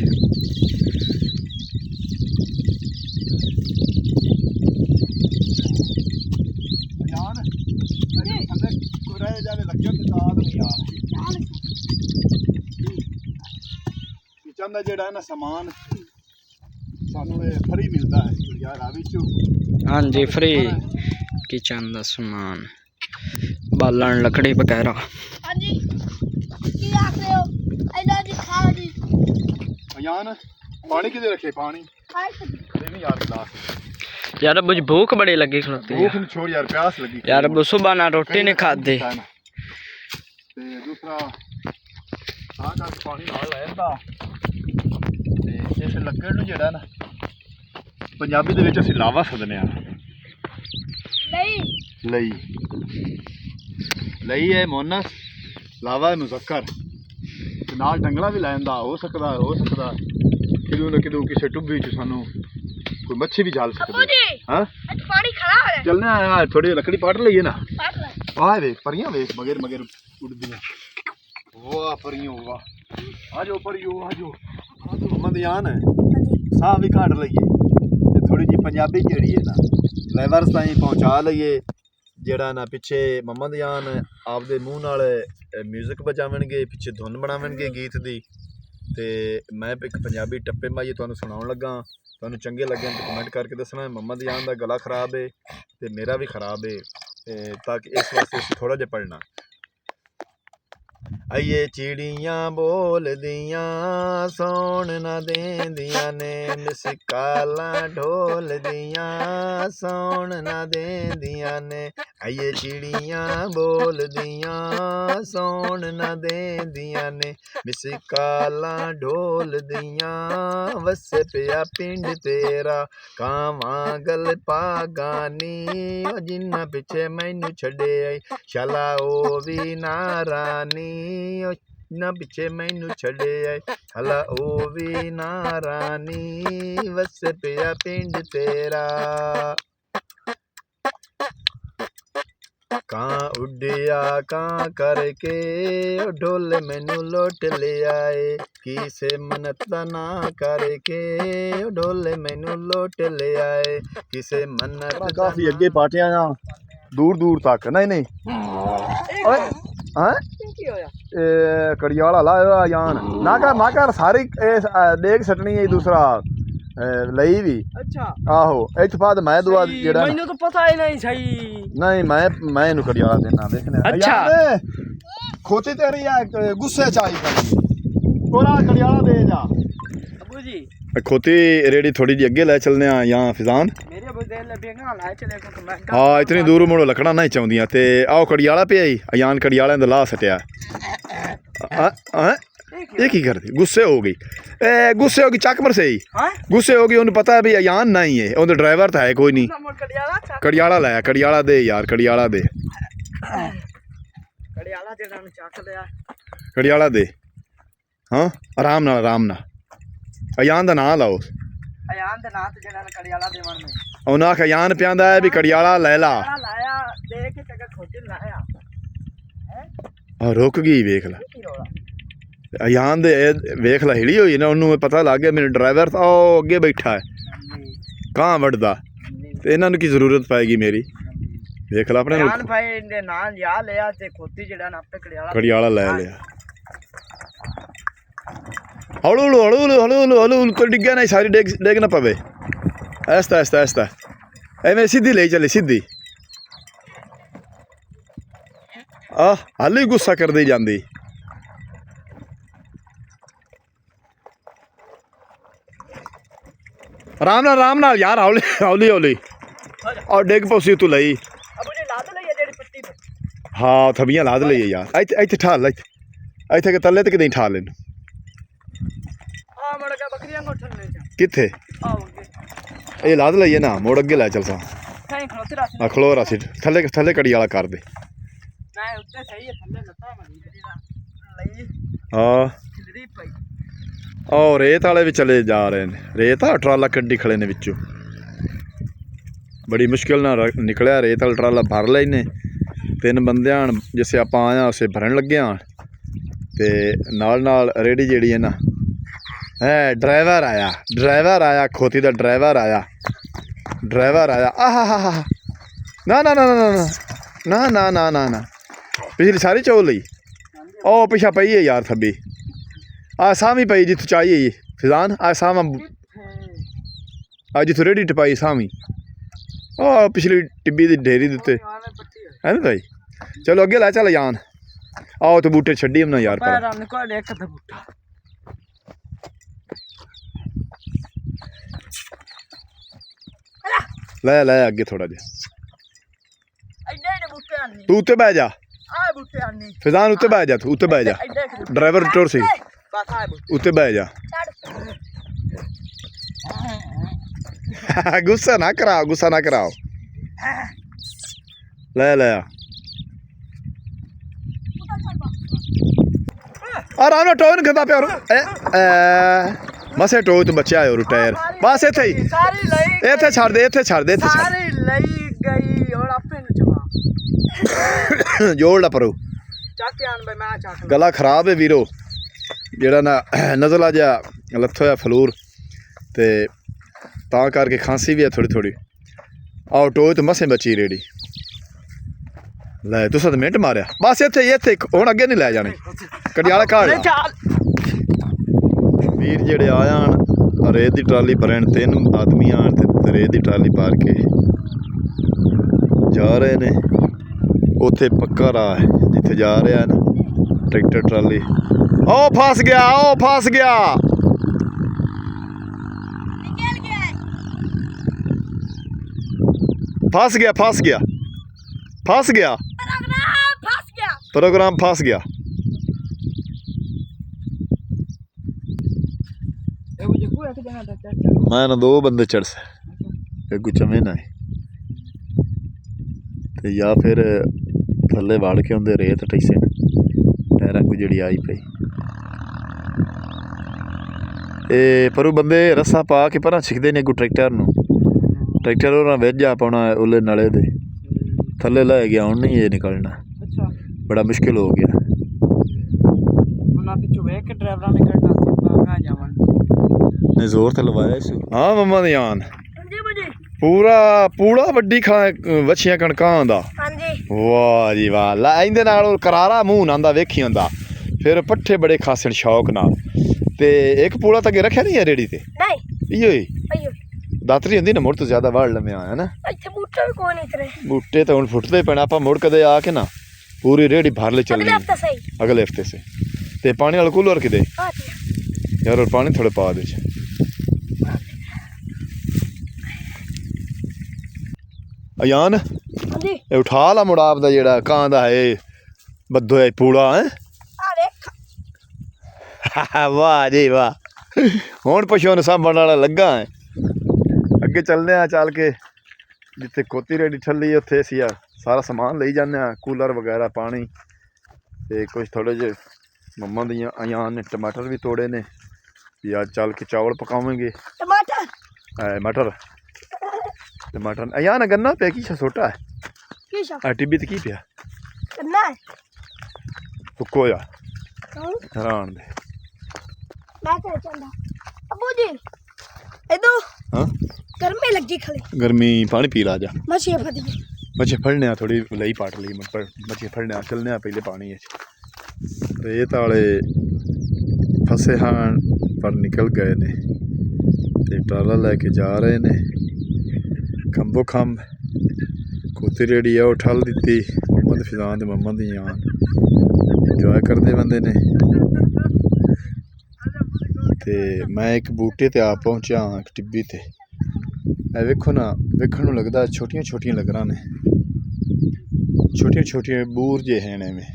किचन का जेड़ा ना समान सानू फ्री मिलता है यार हाँ जी फ्री किचन का समान बालन लकड़ी वगैरह हाँ जी की आख रहे हो ऐना जी खा जी यान पानी किधर रखे पानी नहीं यार गिलास यार अब मुझे भूख बड़ी लगी खलोती भूख नहीं छोड़ यार प्यास लगी यार अब सुबह ना रोटी नहीं खादी ते दूसरा का पानी नाल लेंदा ते इस लकड़ नूं जेड़ा ना पंजाबी दे विच असीं लावा सदने आ लई है मोनस लावा है मुज़क्कर ते नाल डंगला भी लैंदा हो सकदा किदों ना किदों किसी टुब्बी च सानू कोई मच्छी भी जाल सकदी हां पानी खड़ा हो रहा चलने आ थोड़ी लकड़ी पाट लईए ना है आ वे परियां वे मगर उड़दियां ਵਾਹ ਪਰਿਓ ਵਾਹ, ਆਜੋ ਪਰਿਓ ਆਜੋ। ਮੁਹੰਮਦ ਯਾਨ ਹਾਂਜੀ ਸਾਹ ਵੀ ਘੱਟ ਲਈਏ ਤੇ ਥੋੜੀ ਜੀ ਪੰਜਾਬੀ ਜਿਹੜੀ ਹੈ ਨਾ ਲੈਵਰਸ ਤਾਈਂ ਪਹੁੰਚਾ ਲਈਏ। ਜਿਹੜਾ ਨਾ ਪਿੱਛੇ ਮੁਹੰਮਦ ਯਾਨ ਆਪਦੇ ਮੂੰਹ ਨਾਲ ਮਿਊਜ਼ਿਕ ਵਜਾਵਣਗੇ, ਪਿੱਛੇ ਧੁਨ ਬਣਾਵਣਗੇ ਗੀਤ ਦੀ, ਤੇ ਮੈਂ ਇੱਕ ਪੰਜਾਬੀ ਟੱਪੇ ਮਾਈਏ ਤੁਹਾਨੂੰ ਸੁਣਾਉਣ ਲੱਗਾ। ਤੁਹਾਨੂੰ ਚੰਗੇ ਲੱਗਣ ਤੇ ਕਮੈਂਟ ਕਰਕੇ ਦੱਸਣਾ। ਮੁਹੰਮਦ ਯਾਨ ਦਾ ਗਲਾ ਖਰਾਬ ਹੈ ਤੇ ਮੇਰਾ ਵੀ ਖਰਾਬ ਹੈ, ਤਾਂ ਕਿ ਇਸ ਵਾਸਤੇ ਅਸੀਂ ਥੋੜਾ ਜਿਹਾ ਪੜ੍ਹਨਾ। ਆਈਏ ਚਿੜੀਆਂ ਬੋਲਦੀਆਂ ਸੌਣ ਨਾ ਦੇਂਦੀਆਂ ਨੇ, ਮਿਸਕਾਲਾਂ ਢੋਲਦੀਆਂ ਸੌਣ ਨਾ ਦੇਂਦੀਆਂ ਨੇ। ਆਈਏ ਚਿੜੀਆਂ ਬੋਲਦੀਆਂ ਸੌਣ ਨਾ ਦੇਂਦੀਆਂ ਨੇ, ਮਿਸਕਾਲਾਂ ਢੋਲਦੀਆਂ ਵਸੇ ਪਿਆ ਪਿੰਡ ਤੇਰਾ। ਕਾਵਾਂ ਗਲ ਪਾਗਾਨੀ ਉਹ ਜਿੰਨਾ ਪਿੱਛੇ ਮੈਨੂੰ ਛੱਡੇ ਆਈ, ਸ਼ਾਲਾ ਉਹ ਵੀ ਨਾ ਰਾਨੀ ਨਾ ਪਿੱਛੇ ਮੈਨੂੰ ਛੱਡੇ ਆਏ, ਹਲਾ ਉਹ ਵੀ ਨਾ ਰਾਨੀ ਵਸ ਪਿਆ ਪਿੰਡ ਤੇਰਾ। ਕਾਂ ਉੱਡਿਆ ਕਾਂ ਕਰਕੇ ਉਹ ਢੋਲ ਮੈਨੂੰ ਲੋਟ ਲਿਆਏ, ਕਿਸੇ ਮੰਨਤ ਦਾ ਨਾ ਕਰਕੇ ਉਹ ਢੋਲ ਮੈਨੂੰ ਲੋਟ ਲਿਆਏ, ਕਿਸੇ ਮੰਨਤ ਕਾਫੀ ਅੱਗੇ ਪਾਟਿਆ ਆ ਦੂਰ ਦੂਰ ਤੱਕ। ਨਹੀਂ ਨਹੀਂ ਓਏ ਹਾਂ ਕੀ ਹੋਇਆ? ਕੜਿਆਲਾ ਲਾਇਆ ਯਾਨ ਨਾ ਕਰ ਸਾਰੀ ਦੇਖ ਸਟਣੀ ਹੈ ਦੂਸਰਾ ਲਈ ਵੀ। ਅੱਛਾ ਆਹੋ ਇੱਥੇ ਬਾਅਦ ਮੈਂ ਦੁਆ ਜਿਹੜਾ ਮੈਨੂੰ ਤਾਂ ਪਤਾ ਹੀ ਨਹੀਂ ਸਹੀ। ਨਹੀਂ ਮੈਂ ਇਹਨੂੰ ਕੜਿਆਲਾ ਦੇਣਾ ਦੇਖਣਾ। ਅੱਛਾ ਖੋਤੀ ਤੇਰੀ ਆ ਗੁੱਸੇ ਚ ਆਈ ਕੋਰਾ ਕੜਿਆਲਾ ਦੇ ਜਾ ਅਬੂ ਜੀ। ਖੋਤੀ ਰੇੜੀ ਥੋੜੀ ਜਿਹੀ ਅੱਗੇ ਲੈ ਚਲਨੇ ਆ ਜਾਂ ਫਿਜ਼ਾਨ ਮੇਰੇ ਬੁੱਧੇ ਲੱਭੇਗਾ ਲੈ ਚਲੇ ਕੋ ਮੈਂ ਹਾਂ ਇਤਨੀ ਦੂਰ ਮੁੜੋ ਲੱਕੜਾਂ ਨਹੀਂ ਚਾਹੁੰਦੀਆਂ ਤੇ ਆਓ ਕੜਿਆਲਾ ਪਿਆ ਹੀ ਅਯਾਨ ਕੜਿਆਲਿਆਂ ਦਾ ਲਾ ਸਟਿਆ। ਇਹ ਕੀ ਕਰਦੀ? ਗੁੱਸੇ ਹੋ ਗਈ ਗੁੱਸੇ ਹੋ ਗਈ ਚੱਕ ਮਰ ਸਹੀ ਗੁੱਸੇ ਹੋ ਗਈ। ਉਹਨੂੰ ਪਤਾ ਹੈ ਵੀ ਅਯਾਨ ਨਹੀਂ ਹੈ, ਉਹਦਾ ਡਰਾਈਵਰ ਤਾਂ ਹੈ ਕੋਈ ਨਹੀਂ। ਕੜਿਆਲਾ ਲਾਇਆ ਕੜਿਆਲਾ ਦੇ ਯਾਰ ਕੜਿਆਲਾ ਦੇ ਕੜਿਆਲਾ ਜਿਹੜਾ ਨੂੰ ਚੱਕ ਲਿਆ ਕੜਿਆਲਾ ਦੇ। ਹਾਂ ਆਰਾਮ ਨਾਲ ਅਯਾਨ ਦਾ ਨਾਂ ਲਾਓ। ਅਯਾਨ ਦੇ ਨਾਂ ਤੇ ਜਿਹੜਾ ਕੜਿਆਲਾ ਦੇਵਣ ਨੇ ਉਹਨਾਂ ਆਖ ਅਯਾਨ ਪਿਆਂਦਾ ਹੈ ਵੀ ਕੜਿਆਲਾ ਲੈ ਲਾ। ਲਾਇਆ ਦੇਖ ਕੇ ਜਗ੍ਹਾ ਖੋਜਣ ਲਾਇਆ ਆ ਰੁਕ ਗਈ ਵੇਖ ਲੈ ਕੀ ਰੋਲਾ। ਅਯਾਨ ਦੇ ਵੇਖ ਲੈ ਹਿਲੀ ਹੋਈ ਨਾ, ਉਹਨੂੰ ਪਤਾ ਲੱਗ ਗਿਆ ਮੈਨੂੰ ਡਰਾਈਵਰ ਤਾਂ ਉਹ ਅੱਗੇ ਬੈਠਾ ਹੈ ਕਾਂ ਵੱਢਦਾ ਤੇ ਇਹਨਾਂ ਨੂੰ ਕੀ ਜ਼ਰੂਰਤ ਪਏਗੀ ਮੇਰੀ। ਵੇਖ ਲੈ ਆਪਣੇ ਅਯਾਨ ਭਾਈ ਦੇ ਨਾਂ ਯਾ ਲਿਆ ਤੇ ਖੋਤੀ ਜਿਹੜਾ ਨਾ ਆਪੇ ਕੜਿਆਲਾ ਲੈ ਲਿਆ। ਹੌਲੂ ਤੋਂ ਡਿੱਗਿਆ ਨਹੀਂ ਸਾਰੀ ਡੇਗ ਨਾ ਪਵੇ। ਐਸਤਾ ਐਵੇਂ ਸਿੱਧੀ ਲਈ ਚੱਲੇ ਸਿੱਧੀ। ਹਾਲੇ ਗੁੱਸਾ ਕਰਦੀ ਜਾਂਦੀ। ਆਰਾਮ ਨਾਲ ਯਾਰ ਹੌਲੀ ਔਰ ਡਿੱਗ ਪਉਸੀ ਤੂੰ ਲਈ। ਅਬੂ ਜੀ ਲਾਦ ਲਈ ਜਿਹੜੀ ਪੱਟੀ ਤੇ ਹਾਂ ਥਬੀਆਂ ਲਾਦ ਲਈਏ ਯਾਰ। ਇੱਥੇ ਠਾਲ ਇੱਥੇ ਕਿ ਤੱਲੇ ਤੇ ਕਿਤੇ ਠਾਲ ਲੈਨੂੰ। ਆ ਮੜ ਕੇ ਬੱਕਰੀਆਂ ਕੋਠਣ ਲੈ ਜਾ ਕਿੱਥੇ ਆਉਂਗੇ ਇਹ ਲਾਦ ਲਈਏ ਨਾ ਮੋੜ ਅੱਗੇ ਲੈ ਚੱਲ ਸਾਂ। ਨਹੀਂ ਖਲੋਤੇ ਰਾਸ ਆ ਖਲੋਰਾ ਸੀ ਥੱਲੇ ਕੜੀ ਵਾਲਾ ਕਰ ਦੇ। ਨਹੀਂ ਉੱਤੇ ਸਹੀ ਹੈ ਥੱਲੇ ਲੱਤਾਂ ਮਾਰੀ ਜਿਹੜੀ ਨਾ ਲਈ ਹਾਂ ਖਿਲਰੀ ਪਈ। ਉਹ ਰੇਤ ਵਾਲੇ ਵੀ ਚਲੇ ਜਾ ਰਹੇ ਨੇ। ਰੇਤ ਆ ਟਰਾਲਾ ਕੱਢੀ ਖੜੇ ਨੇ ਵਿੱਚੋਂ ਬੜੀ ਮੁਸ਼ਕਿਲ ਨਾਲ ਨਿਕਲਿਆ ਰੇਤ ਵਾਲਾ ਟਰਾਲਾ ਭਰ ਲਏ ਨੇ। 3 ਬੰਦਿਆਂ ਜਿਸੇ ਆਪਾਂ ਆਇਆ ਉਸੇ ਭਰਨ ਲੱਗਿਆ ਤੇ ਨਾਲ ਰੇੜੀ ਜਿਹੜੀ ਹੈ ਨਾ ਡਰਾਈਵਰ ਆਇਆ ਖੋਤੀ ਦਾ ਡਰਾਈਵਰ ਆਇਆ ਆਹ ਨਾ ਪਿਛਲੀ ਸਾਰੀ ਚੋਲ ਲਈ ਉਹ ਪਿਛਾ ਪਈ ਹੈ ਯਾਰ ਥੱਬੀ ਆ ਸਾਵੀਂ ਪਈ ਜਿੱਥੋਂ ਚਾਹੀਏ ਫਿਜ਼ਾਨ ਆ ਸਾਵਾਂ ਆ ਜਿੱਥੋਂ ਰੇੜੀ ਟਪਾਈ ਸਾਵੀਂ ਉਹ ਪਿਛਲੀ ਟਿੱਬੀ ਦੀ ਢੇਰੀ ਦੇ ਉੱਤੇ ਹੈ ਨਾ ਭਾਈ। ਚਲੋ ਅੱਗੇ ਲੈ ਚੱਲ ਜਾਨ ਆਓ ਤੇ ਬੂਟੇ ਛੱਡੀ ਨਾ ਯਾਰ ਲੈ ਅੱਗੇ ਥੋੜਾ ਜਿਹਾ ਤੂੰ ਉੱਤੇ ਬਹਿ ਜਾ ਫਿਜ਼ਾਨ ਉੱਤੇ ਬਹਿ ਜਾ ਤੂੰ ਉੱਤੇ ਬਹਿ ਜਾ ਡਰਾਈਵਰ ਟੋਰ ਸੀ ਉੱਤੇ ਬਹਿ ਜਾ। ਗੁੱਸਾ ਨਾ ਕਰਾਓ ਲੈ ਆਰਾਮ ਨਾਲ ਟੋਨ ਖਦਾ ਪਿਆ ਮਸੇ ਟੋ ਤੋਂ ਬਚਿਆ ਹੋ ਟਾਇਰ ਬਸ ਇੱਥੇ ਹੀ ਇੱਥੇ ਛੱਡ ਦੇ ਸਾਰੀ ਲਈ ਗਈ ਹੁਣ ਆਪੇ ਨੂੰ ਚਵਾ ਜੋੜ ਲਾ ਪਰੋ ਚੱਕ ਆਣ ਬਈ ਮੈਂ ਚੱਕ ਗਲਾ ਖਰਾਬ ਹੈ ਵੀਰੋ ਜਿਹੜਾ ਨਾ ਨਜ਼ਲਾ ਜਿਹਾ ਲੱਥਾ ਹੋਇਆ ਫਲੂਰ ਤੇ ਤਾਂ ਕਰਕੇ ਖਾਂਸੀ ਵੀ ਹੈ ਥੋੜੀ ਥੋੜੀ ਆਓ ਟੋਏ ਤੇ ਮਸੇ ਬਚੀ ਰੇੜੀ ਲੈ ਤੁਸੀਂ ਤਾਂ ਮਿੰਟ ਮਾਰਿਆ ਬਸ ਇੱਥੇ ਹੁਣ ਅੱਗੇ ਨਹੀਂ ਲੈ ਜਾਣੇ ਕੜਿਆਲਾ ਕਾੜ ਵੀਰ ਜਿਹੜੇ ਆ ਜਾਣ ਰੇਤ ਦੀ ਟਰਾਲੀ ਭਰਨ 3 ਆਦਮੀ ਆਣ ਤੇ ਰੇਤ ਦੀ ਟਰਾਲੀ ਪਾਰ ਕੇ ਜਾ ਰਹੇ ਨੇ ਉੱਥੇ ਪੱਕਾ ਰਾਹ ਹੈ ਜਿੱਥੇ ਜਾ ਰਿਹਾ ਨਾ ਟਰੈਕਟਰ ਟਰਾਲੀ ਉਹ ਫਸ ਗਿਆ प्रोग्राम फंस गया मैं ना 2 बंदे चढ़ से एक चमे ना ते या फिर थल्ले वाड़ के आंदे रेत टैसे टायरां को जिहड़ी आई पई पर बंदे रस्सा पा के परां छिकदे ने को ट्रैक्टर ਉਹਨਾਂ ਵਿੱਚ ਆ ਪਾਉਣਾ ਉਹਲੇ ਨਾਲੇ ਦੇ ਥੱਲੇ ਲੈ ਗਿਆ ਹੁਣ ਨਹੀਂ ਇਹ ਨਿਕਲਣਾ ਬੜਾ ਮੁਸ਼ਕਿਲ ਹੋ ਗਿਆ ਉਹਨਾਂ ਪਿੱਛੋਂ ਵੇਖ ਕੇ ਡਰਾਈਵਰਾਂ ਨੇ ਕੱਢਣਾ ਸੀ ਮੈਂ ਕਹਾਂ ਜਾਵਣ ਨੇ ਜ਼ੋਰ ਤੇ ਲਵਾਇਆ ਸੀ ਹਾਂ ਮੰਮਾ ਦੀ ਆਨ ਪੂਰਾ ਵੱਡੀ ਵੱਛੀਆਂ ਕਣਕਾਂ ਦਾ ਹਾਂਜੀ ਵਾਹ ਜੀ ਵਾਹ ਲੈ ਇਹਦੇ ਨਾਲ ਉਹ ਕਰਾਰਾ ਮੂੰਹ ਨਾਂਦਾ ਵੇਖੀ ਹੁੰਦਾ ਫਿਰ ਪੱਠੇ ਬੜੇ ਖਾਸਣ ਸ਼ੌਕ ਨਾਲ ਤੇ ਇੱਕ ਪੂਲਾ ਤਾਂ ਅੱਗੇ ਰੱਖਿਆ ਨਹੀਂ ਹੈ ਰੇੜੀ ਤੇ ਨਹੀਂ ਇਹੋ ਹੀ ਦਾਤਰੀ ਹੁੰਦੀ ਨਾ ਮੁੜ ਤੋਂ ਜ਼ਿਆਦਾ ਵਾੜ ਲੰਮਿਆ ਆਇਆ ਨਾ ਇੱਥੇ ਬੂਟੇ ਵੀ ਕੋਈ ਨਹੀਂ ਤੇਰੇ ਬੂਟੇ ਤਾਂ ਹੁਣ ਫੁੱਟਦੇ ਪੈਣਾ ਆਪਾਂ ਮੁੜ ਕਦੇ ਆ ਕੇ ਨਾ पूरी रेडी भर ले चलनी अगले हफ्ते से ते पानी वाला कूलर किदे यार और पानी थोड़े पा दे अयान ये उठा ला मुड़ाप दा जेड़ा कां दा है बद्दो है पूड़ा है वाह जी वाह हुण पशुओं ने सामण वाला लगा है अगे चलने चल के जिथे कोती रेडी ठल्ली उत्थे असीं सारा समान ले जाने कूलर वगैरह पानी ते कुछ थोड़े जे मम्मा दियां अयान ने टमाटर भी तोड़े ने या चल के चावल पकावेंगे टमाटर अयान गन्ना पे की छोटा है टिब्बी की पिया गन्ना फुको या हैरान दे मैं चल चंदा अब्बू जी इधर हां गर्मी लगी खले गर्मी पानी पी ला जा मछली फटी मच्छी फड़ने थोड़ी लई पाट ली मच्छी फड़ने चलने पहले पानी रेत वाले फसे हाँ पर निकल गए ने ते ट्राला लैके जा रहे ने खंबो खंब कोती रेड़ी है उठल दी मोहम्मद फिजान दे मम्मा दी आन इंजॉय करते बंदे ने ते मैं एक बूटे ते आ पहुंचा हाँ एक टिब्बी ते वेखो ना वेखण नूं लगदा छोटियां छोटियां लगरां ने छोटियां छोटियां बूर जे हैं में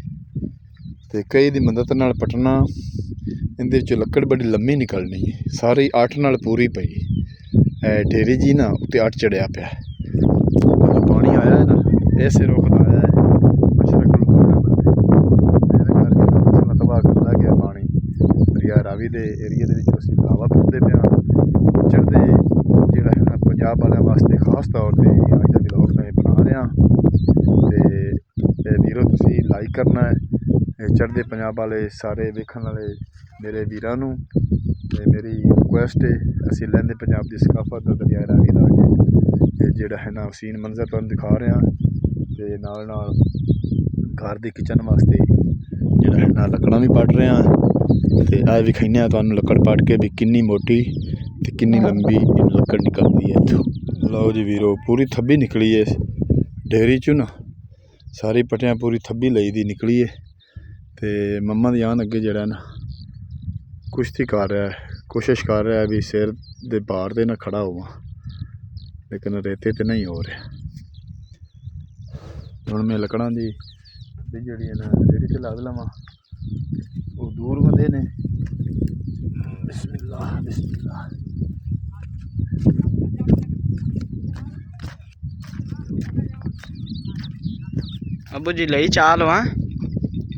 ते कई दी मदद नाल पटना इहदे विच लक्कड़ बड़ी लम्मी निकलनी है सारी 8 नाल पूरी पई ढेरी जी ना उत्ते 8 चढ़िया पिया पानी आया है ना ऐसे रोकदा आया है मशरक करके तबाह करदा गया पानी दरिया रावी दे एरिया दे विच असीं लावा पुट्टदे पिया चढ़दे ਜਿਹੜਾ ਹੈ ਪੰਜਾਬ ਵਾਲਿਆਂ ਵਾਸਤੇ ਖਾਸ ਤੌਰ ਤੇ ਅੱਜ ਦਾ ਵਲੌਗ ਮੈਂ ਬਣਾ ਰਿਹਾ ਤੇ ਵੀਰੋ ਤੁਸੀਂ ਲਾਈਕ ਕਰਨਾ ਹੈ ਚੜ੍ਹਦੇ ਪੰਜਾਬ ਵਾਲੇ ਸਾਰੇ ਵੇਖਣ ਵਾਲੇ ਮੇਰੇ ਵੀਰਾਂ ਨੂੰ ਤੇ ਮੇਰੀ ਰਿਕੁਐਸਟ ਹੈ ਅਸੀਂ ਲਹਿੰਦੇ ਪੰਜਾਬ ਦੀ ਸਕਾਫਤ ਦਾ ਦਰਿਆ ਰਾਵੀ ਦਾ ਅੱਗੇ ਜਿਹੜਾ ਹੈ ਨਾ ਹਸੀਨ ਮੰਜ਼ਰ ਤੁਹਾਨੂੰ ਦਿਖਾ ਰਿਹਾ ਤੇ ਨਾਲ ਨਾਲ ਘਰ ਦੀ ਕਿਚਨ ਵਾਸਤੇ ਜਿਹੜਾ ਹੈ ਨਾ ਲੱਕੜਾਂ ਵੀ ਪੱਟ ਰਿਹਾ ਤੇ ਆ ਵਿਖਾਈਨੇ ਆ ਤੁਹਾਨੂੰ ਲੱਕੜ ਪੱਟ ਕੇ ਵੀ ਕਿੰਨੀ ਮੋਟੀ ਤੇ ਕਿੰਨੀ ਲੰਬੀ ਲੱਕੜ ਨਿਕਲਦੀ ਹੈ ਇੱਥੋਂ ਲਓ ਜੀ ਵੀਰੋ ਪੂਰੀ ਥੱਬੀ ਨਿਕਲੀ ਹੈ ਢੇਰੀ ਚੋਂ ਨਾ ਸਾਰੀ ਪਟਿਆਂ ਪੂਰੀ ਥੱਬੀ ਲਈ ਦੀ ਨਿਕਲੀ ਹੈ ਤੇ ਮੰਮਾ ਦੀ ਆਨ ਅੱਗੇ ਜਿਹੜਾ ਨਾ ਕੁਸ਼ਤੀ ਕਰ ਰਿਹਾ ਕੋਸ਼ਿਸ਼ ਕਰ ਰਿਹਾ ਵੀ ਸਿਰ ਦੇ ਭਾਰ ਤੇ ਨਾ ਖੜਾ ਹੋਵਾਂ ਲੇਕਿਨ ਰੇਤੇ ਤੇ ਨਹੀਂ ਹੋ ਰਿਹਾ ਹੁਣ ਮੈਂ ਲੱਕੜਾਂ ਦੀ ਜਿਹੜੀ ਹੈ ਨਾ ਰੇੜੀ ਤੇ ਲਾ ਲਵਾਂ ਉਹ ਦੂਰ ਬੰਦੇ ਨੇ ਬਿਸਮਿਲ੍ਲਾਹ ਬਿਸਮਿਲ੍ਲਾਹ अबू जी लई चाल वा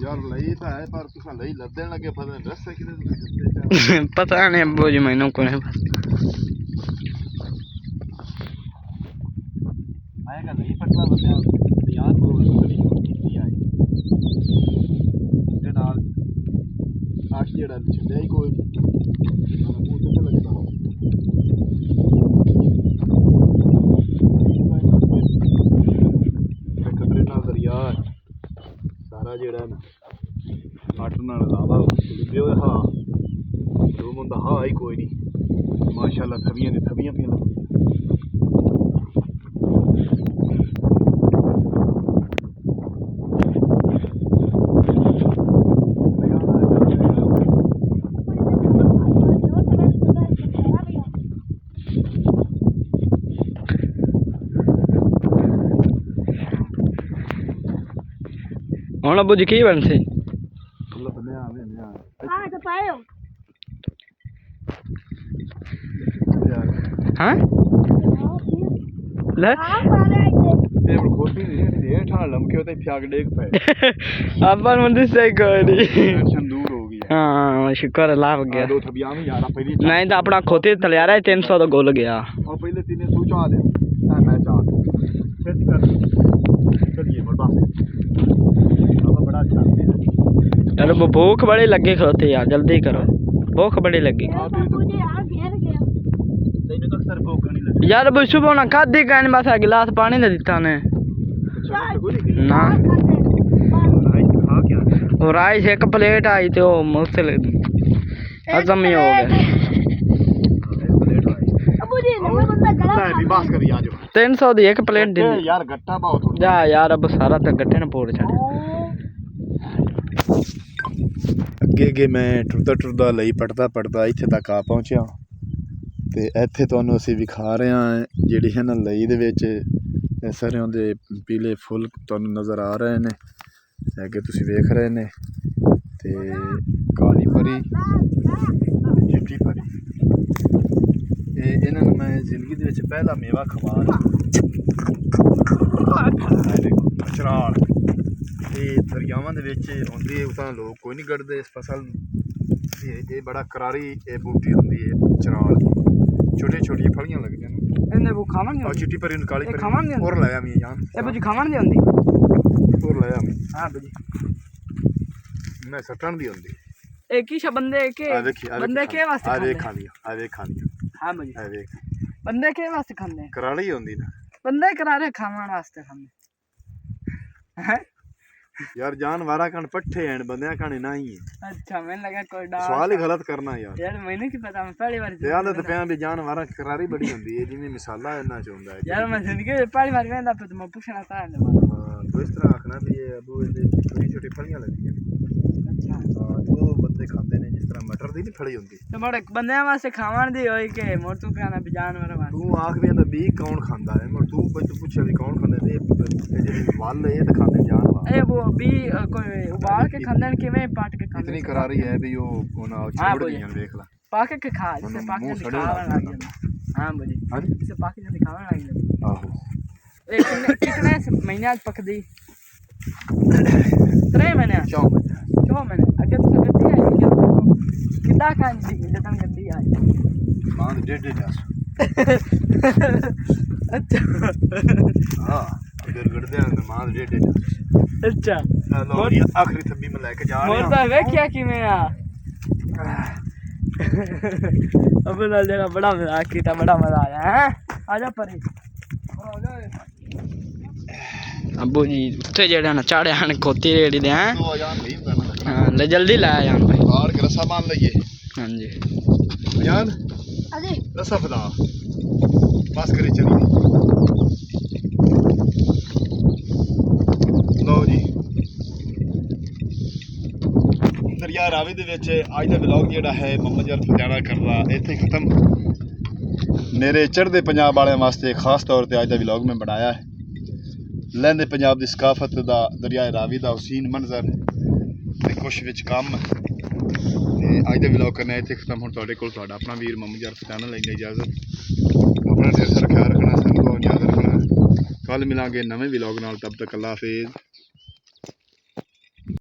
यार लई तो है पर तुसा लई लदन लगे पता नहीं रस्ते किधर पता नहीं अबू जी मैनू को नहीं मैं का नहीं पता बता यार वो बड़ी छोटी आई ਜਿਹੜਾ ਛੱਡਿਆ ਹੀ ਕੋਈ ਨਹੀਂ ਮੂੰਹ ਤੇ ਲੱਗਦਾ ਕਦਰੇ ਨਾਲ ਦਰਿਆ ਸਾਰਾ ਜਿਹੜਾ ਨਾ ਅੱਟ ਨਾਲ ਲਾਵਾ ਲਿਓ ਹਾਂ ਦੋ ਮੁੰਡਾ ਹਾਂ ਹੀ ਕੋਈ ਨਹੀਂ ਮਾਸ਼ਾਅੱਲਾ ਥਵੀਆਂ ਦੀ ਥਵੀਆਂ ਪੀਣ ਲੱਗ ਹੁਣ ਅਬੂ ਜੀ ਕੀ ਬਣਦੇ हाँ तो पाए हो ਹਾਂ ਲੈ हाँ पाले आए ਇਹ ਖੋਤੀ ਨਹੀਂ ਇਹ ਠਾਣ ਲਮਕੇ ਤੇ ਫਿਆਗ ਡੇਗ ਪਏ ਆਪਾਂ ਨੂੰ ਦਿਸੇ ਕੋਈ ਨਹੀਂ ਟੈਨਸ਼ਨ ਦੂਰ ਹੋ ਗਈ ਹਾਂ ਸ਼ੁਕਰ ਅੱਲਾਹ ਗਿਆ ਦੋ ਥਬੀਆਂ ਵੀ ਯਾਰ ਪਹਿਲੀ ਨਹੀਂ ਤਾਂ ਆਪਣਾ ਖੋਤੇ ਤਲਿਆ ਰਿਹਾ 300 ਦਾ ਗੋਲ ਗਿਆ और पहले तीन तू चाह दे मैं चाह फिर कर चलिए बड़ा बड़ा अच्छा चलो भूख बड़ी लगी खलोते यार जल्दी करो भूख बड़ी लगी मुझे यार घेर गया तेन तो अक्सर भूख नहीं लगी यार अबू सुबह ना खादी कहने बस गिलास पानी दे दिता ने ना खा क्या और राइस एक प्लेट आई तो मुश्किल हजम ही हो गया अबू जी नंबर बंदा गला मैं भी बात करी आज 300 दी एक प्लेट दी यार गट्टा बहुत जा यार अब सारा तो गट्टे ने पोड़ छड़ ਅੱਗੇ ਅੱਗੇ ਮੈਂ ਟੁਰਦਾ ਲਈ ਪੜਦਾ ਇੱਥੇ ਤੱਕ ਆ ਪਹੁੰਚਿਆ ਤੇ ਇੱਥੇ ਤੁਹਾਨੂੰ ਅਸੀਂ ਵਿਖਾ ਰਹੇ ਹਾਂ ਜਿਹੜੀ ਹੈ ਨਾ ਲਈ ਦੇ ਵਿੱਚ ਸਰੋਂ ਦੇ ਪੀਲੇ ਫੁੱਲ ਤੁਹਾਨੂੰ ਨਜ਼ਰ ਆ ਰਹੇ ਨੇ ਅੱਗੇ ਤੁਸੀਂ ਵੇਖ ਰਹੇ ਨੇ ਤੇ ਕਾਲੀ ਪਰੀ ਚਿੱਟੀ ਪਰੀ ਇਹ ਇਹਨਾਂ ਨੂੰ ਮੈਂ ਜ਼ਿੰਦਗੀ ਦੇ ਵਿੱਚ ਪਹਿਲਾ ਮੇਵਾ ਖਵਾ ਰਿਹਾ ਚਰਾਲ ਤੇ ਦਰਿਆਵਾਂ ਦੇ ਵਿੱਚ ਹੁੰਦੀ ਹੈ ਤਾਂ ਲੋਕ ਕੋਈ ਨਹੀਂ ਕੱਢਦੇ ਇਸ ਫਸਲ ਨੂੰ ਇਹ ਬੜਾ ਕਰਾਰੀ ਇਹ ਬੂਟੀ ਹੁੰਦੀ ਹੈ ਚਰਾਲ ਛੋਟੇ ਛੋਟੀਆਂ ਫਲੀਆਂ ਲੱਗਦੀਆਂ ਨੇ ਇਹਨੇ ਉਹ ਖਾਵਣ ਆ ਚਿੱਟੀ ਪਰੀ ਨੂੰ ਕਾਲੀ ਖਾਵਣ ਪਰੀ ਨਹੀਂ ਹੋਰ ਲਾਇਆ ਮੈਂ ਜਾਨ ਇਹ ਬੁਜੀ ਖਾਵਣ ਦੀ ਹੁੰਦੀ ਹੋਰ ਲਾਇਆ ਮੈਂ ਹਾਂ ਬੁਜੀ ਮੈਂ ਸੱਟਣ ਦੀ ਹੁੰਦੀ ਇਹ ਕੀ ਬੰਦੇ ਕੇ ਆ ਦੇਖੀ ਬੰਦੇ ਕੇ ਵਾਸਤੇ ਆ ਖਾਂਦੇ ਦੇਖ ਖਾਣੀ ਆ ਦੇਖ ਖਾਣੀ ਹਾਂ ਬੁਜੀ ਆ ਦੇਖ ਬੰਦੇ ਕੇ ਵਾਸਤੇ ਖਾਂਦੇ ਕਰਾਲੀ ਹੁੰਦੀ ਨਾ ਬੰਦੇ ਕਰਾਰੇ ਖਾਵਣ ਵਾਸਤੇ ਖਾਂਦੇ ਹੈ यार जानवरा कण पट्ठे हैं बंदे कण नहीं है अच्छा मैंने लगा कोई डाल सवाल ही गलत करना यार यार मैंने की पता मैं पहली बार यार तो पे भी जानवरा करारी बड़ी होंदी है जिਵੇਂ मिसाला इतना चाहुंदा है यार मैं जिंदगी में पहली बार वेंदा पे तो मैं पूछना था तो इस तरह आखना भी ये अबू ये छोटी छोटी फलियां लगदी हैं अच्छा वो बंदे खाते ने जिस तरह मटर दी नहीं फली होंदी तो मोड़े बंदे वास्ते खावण दी होई के मोर तू कहना भी जानवर वास्ते तू आख भी अंदा बी कौन खांदा है मगर तू बच पूछे भी कौन खांदे ते जेडी वाल ये तो खांदे जानवर ए वो भी कोई उबाल के खांदे किवें पाट के खांदे इतनी करारी है भी वो ना छोड़ गई देख ला पाके के खा इसे पाके दिखावन लग जाता हां बजी हां इसे पाके से दिखावन लग जाता आहो एक कितने महीने आज पकदी 3 महीने 4 महीने अगे तो गद्दी आई क्या कितना कान दी जतन गद्दी आई मां डेढ़ अच्छा हां अगर गड़दे हैं मां डेढ़ अच्छा लो ये आखिरी थब्बी में लेके जा रहे हैं मोर तो वेख्या किवें आ अब नाल जरा बड़ा मजाक कीता बड़ा मजा आया हैं आजा परे अब्बू जी उत्थे जेड़ा ना चाड़े हन खोती रेड़ी दे हैं तो जान नहीं करना हां ले जल्दी ला जान भाई और के रसा मान लइए हां जी जान अरे रसा फदा पास करे चलिए लो जी दरिया रावी दे विच आज दा व्लॉग जेड़ा है मोहम्मद यार फजाना करदा इत्थे खत्म मेरे चढ़दे पंजाब वाले वास्ते खास तौर पे आज दा व्लॉग में बनाया है लहंदे पंजाब दी सकाफत दा दरिया रावी दा हसीन मंजर ते कुछ विच कम ते आज दा व्लॉग करना इत्थे खत्म हुण तुहाडे कोल तुहाडा अपना वीर मोहम्मद यार फजाना लैंदा इजाजत अपना ढेर सारा ख्याल रखना सानू याद रखना कल मिलांगे नवे व्लॉग नाल तब तक अल्लाह हाफिज़।